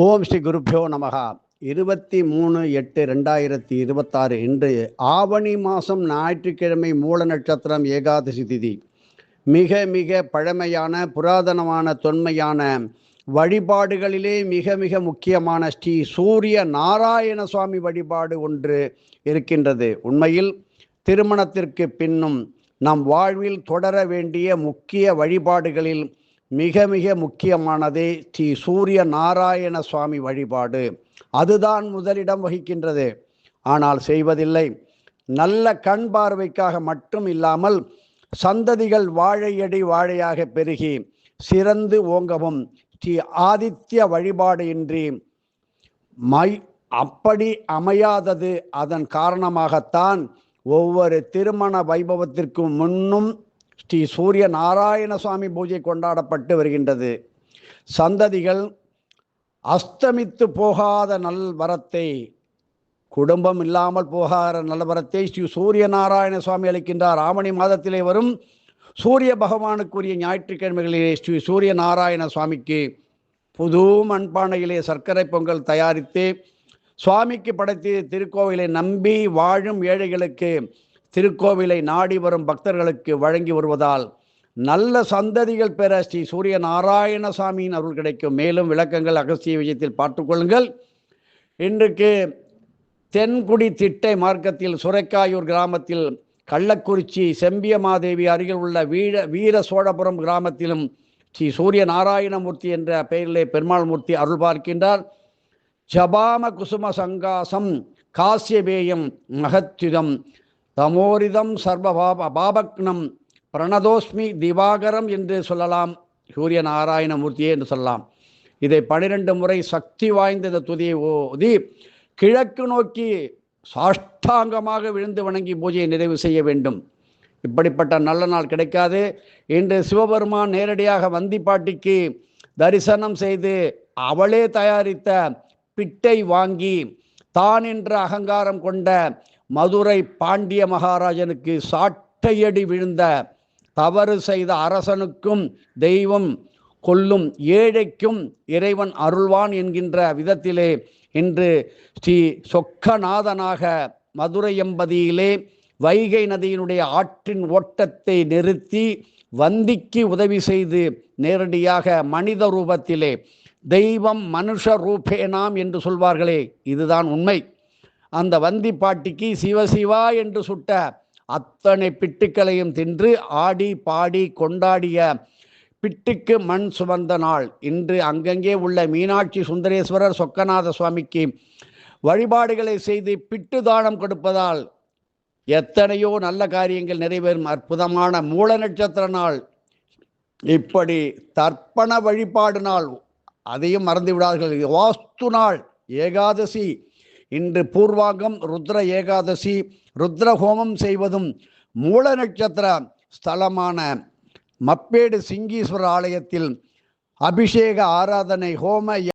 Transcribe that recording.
ஓம் ஸ்ரீ குருப்பியோ நமகா. 23/8/2026 இன்று ஆவணி மாதம் ஞாயிற்றுக்கிழமை மூல நட்சத்திரம் ஏகாதசி திதி. மிக மிக பழமையான புராதனமான தொன்மையான வழிபாடுகளிலே மிக மிக முக்கியமான ஸ்ரீ சூரிய நாராயண சுவாமி வழிபாடு ஒன்று இருக்கின்றது. உண்மையில் திருமணத்திற்கு பின்னும் நம் வாழ்வில் தொடர வேண்டிய முக்கிய வழிபாடுகளில் மிக மிக முக்கியமானதே ஸ்ரீ சூரிய நாராயண சுவாமி வழிபாடு. அதுதான் முதலிடம் வகிக்கின்றது. ஆனால் செய்வதில்லை. நல்ல கண் பார்வைக்காக மட்டும் இல்லாமல் சந்ததிகள் வாழையடி வாழையாக பெருகி சிறந்து ஓங்கவும் ஸ்ரீ ஆதித்ய வழிபாடு இன்றி அப்படி அமையாதது. அதன் காரணமாகத்தான் ஒவ்வொரு திருமண வைபவத்திற்கும் முன்னும் ஸ்ரீ சூரிய நாராயண சுவாமி பூஜை கொண்டாடப்பட்டு வருகின்றது. சந்ததிகள் அஸ்தமித்து போகாத நல்வரத்தை, குடும்பம் இல்லாமல் போகாத நல்வரத்தை ஸ்ரீ சூரிய நாராயண சுவாமி அளிக்கின்றார். ஆவணி மாதத்திலே வரும் சூரிய பகவானுக்குரிய ஞாயிற்றுக்கிழமைகளிலே ஸ்ரீ சூரிய நாராயண சுவாமிக்கு புது மண்பானையிலே சர்க்கரை பொங்கல் தயாரித்து சுவாமிக்கு படைத்து திருக்கோவிலை நம்பி வாழும் ஏழைகளுக்கு, திருக்கோவிலை நாடி வரும் பக்தர்களுக்கு வழங்கி வருவதால் நல்ல சந்ததிகள் பெற ஸ்ரீ சூரிய நாராயண சாமியின் அருள் கிடைக்கும். மேலும் விளக்கங்கள் அகஸ்திய விஜயத்தில் பார்த்துக்கொள்ளுங்கள். இன்றைக்கு தென்குடி திட்டை மார்க்கத்தில் சுரைக்காயூர் கிராமத்தில், கள்ளக்குறிச்சி செம்பியமாதேவி அருகில் உள்ள வீர சோழபுரம் கிராமத்திலும் ஸ்ரீ சூரிய நாராயணமூர்த்தி என்ற பெயரிலே பெருமாள் மூர்த்தி அருள் பார்க்கின்றார். ஜபாம குசும சங்காசம் காசியபேயம் மகத்யுதம் தமோரிதம் சர்வ பாபக்னம் பிரணதோஸ்மி திவாகரம் என்று சொல்லலாம். சூரிய நாராயணமூர்த்தியே என்று சொல்லலாம். இதை 12 முறை சக்தி வாய்ந்த இந்த துதியை ஓதி கிழக்கு நோக்கி சாஷ்டாங்கமாக விழுந்து வணங்கி பூஜையை நிறைவு செய்ய வேண்டும். இப்படிப்பட்ட நல்ல நாள் கிடைக்காது. இன்று சிவபெருமான் நேரடியாக வந்திப்பாட்டிக்கு தரிசனம் செய்து அவளே தயாரித்த பிட்டை வாங்கி தான் என்ற அகங்காரம் கொண்ட மதுரை பாண்டிய மகாராஜனுக்கு சாட்டையடி விழுந்த தவறு செய்த அரசனுக்கும் தெய்வம் கொல்லும், ஏழைக்கும் இறைவன் அருள்வான் என்கின்ற விதத்திலே இன்று ஸ்ரீ சொக்கநாதனாக மதுரை எம்பதியிலே வைகை நதியினுடைய ஆற்றின் ஓட்டத்தை நிறுத்தி வந்திக்கு உதவி செய்து நேரடியாக மனித ரூபத்திலே, தெய்வம் மனுஷ ரூபேனாம் என்று சொல்வார்களே, இதுதான் உண்மை. அந்த வந்தி பாட்டிக்கு சிவசிவா என்று சுட்ட அத்தனை பிட்டுக்களையும் தின்று ஆடி பாடி கொண்டாடிய பிட்டுக்கு மண் சுமந்த நாள் இன்று. அங்கங்கே உள்ள மீனாட்சி சுந்தரேஸ்வரர் சொக்கநாத சுவாமிக்கு வழிபாடுகளை செய்து பிட்டு தானம் கொடுப்பதால் எத்தனையோ நல்ல காரியங்கள் நிறைவேறும். அற்புதமான மூல நட்சத்திர நாள். இப்படி தர்ப்பண வழிபாடு நாள், அதையும் மறந்து விடார்கள். வாஸ்து நாள் ஏகாதசி. இன்று பூர்வாங்கம் ருத்ர ஏகாதசி. ருத்ர ஹோமம் செய்வதும் மூல நட்சத்திர ஸ்தலமான மப்பேடு சிங்கீஸ்வரர் ஆலயத்தில் அபிஷேக ஆராதனை, ஹோம